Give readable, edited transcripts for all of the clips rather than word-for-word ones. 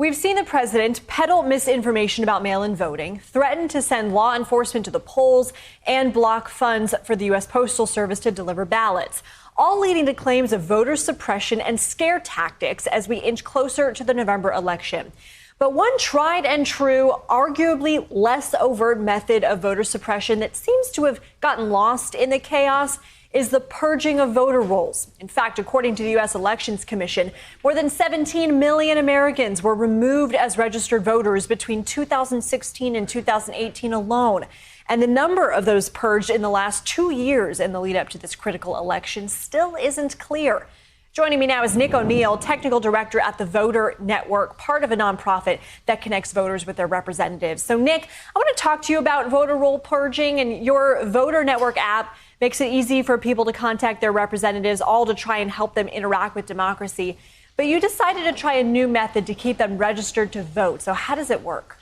We've seen the president peddle misinformation about mail-in voting, threaten to send law enforcement to the polls, and block funds for the U.S. Postal Service to deliver ballots, all leading to claims of voter suppression and scare tactics as we inch closer to the November election. But one tried and true, arguably less overt method of voter suppression that seems to have gotten lost in the chaos is the purging of voter rolls. In fact, according to the U.S. Elections Commission, more than 17 million Americans were removed as registered voters between 2016 and 2018 alone. And the number of those purged in the last 2 years in the lead up to this critical election still isn't clear. Joining me now is Nick O'Neill, technical director at the Voter Network, part of a nonprofit that connects voters with their representatives. So, Nick, I want to talk to you about voter roll purging, and your Voter Network app makes it easy for people to contact their representatives, all to try and help them interact with democracy. But you decided to try a new method to keep them registered to vote. So how does it work?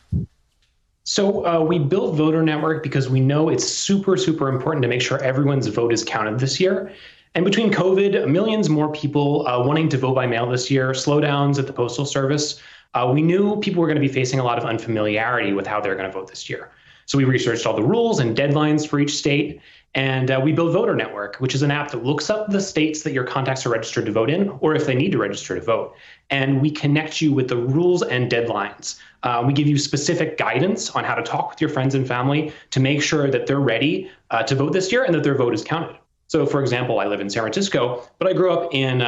So we built Voter Network because we know it's super, super important to make sure everyone's vote is counted this year. And between COVID, millions more people wanting to vote by mail this year, slowdowns at the Postal Service, we knew people were going to be facing a lot of unfamiliarity with how they're going to vote this year. So we researched all the rules and deadlines for each state. And we built Voter Network, which is an app that looks up the states that your contacts are registered to vote in, or if they need to register to vote. And we connect you with the rules and deadlines. We give you specific guidance on how to talk with your friends and family to make sure that they're ready to vote this year and that their vote is counted. So, for example, I live in San Francisco, but I grew up in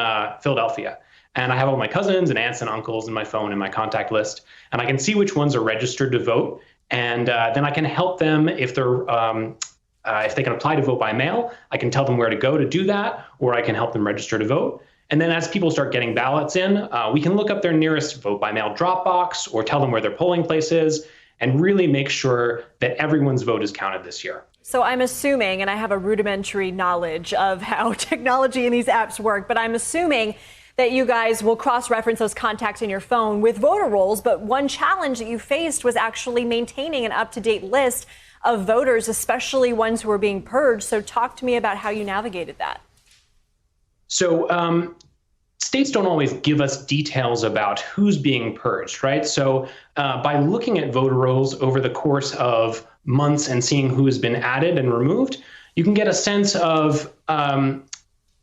Philadelphia. And I have all my cousins and aunts and uncles in my phone in my contact list. And I can see which ones are registered to vote. And then I can help them if they're if they can apply to vote by mail. I can tell them where to go to do that, or I can help them register to vote. And then as people start getting ballots in, we can look up their nearest vote by mail drop box or tell them where their polling place is and really make sure that everyone's vote is counted this year. So I'm assuming, and I have a rudimentary knowledge of how technology in these apps work, but I'm assuming that you guys will cross-reference those contacts in your phone with voter rolls. But one challenge that you faced was actually maintaining an up-to-date list of voters, especially ones who are being purged. So talk to me about how you navigated that. So states don't always give us details about who's being purged, right? So by looking at voter rolls over the course of months and seeing who has been added and removed, you can get a sense of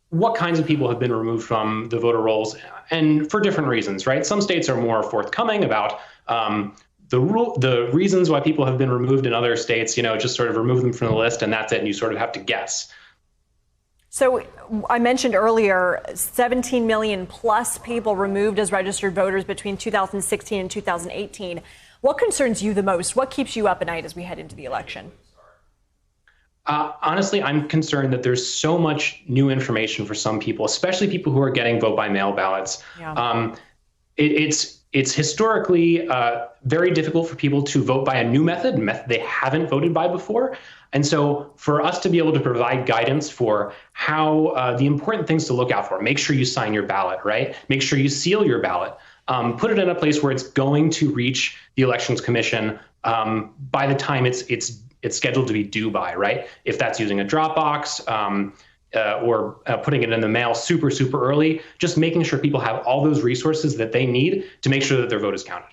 what kinds of people have been removed from the voter rolls, and for different reasons, right? Some states are more forthcoming about the reasons why people have been removed. In other states, just sort of remove them from the list and that's it, and you sort of have to guess. So I mentioned earlier, 17 million plus people removed as registered voters between 2016 and 2018. What concerns you the most? What keeps you up at night as we head into the election? Honestly, I'm concerned that there's so much new information for some people, especially people who are getting vote by mail ballots. Yeah. It's historically very difficult for people to vote by a new method they haven't voted by before. And so for us to be able to provide guidance for how the important things to look out for, make sure you sign your ballot, right? Make sure you seal your ballot. Put it in a place where it's going to reach the Elections Commission by the time it's scheduled to be due by, right? If that's using a Dropbox or putting it in the mail super, super early, just making sure people have all those resources that they need to make sure that their vote is counted.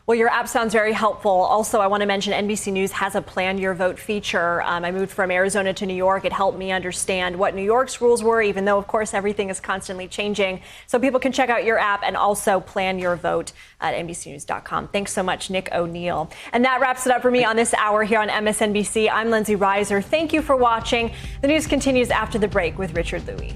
Well, your app sounds very helpful. Also, I want to mention NBC News has a Plan Your Vote feature. I moved from Arizona to New York. It helped me understand what New York's rules were, even though, of course, everything is constantly changing. So people can check out your app and also plan your vote at NBCnews.com. Thanks so much, Nick O'Neill. And that wraps it up for me on this hour here on MSNBC. I'm Lindsay Reiser. Thank you for watching. The news continues after the break with Richard Louie.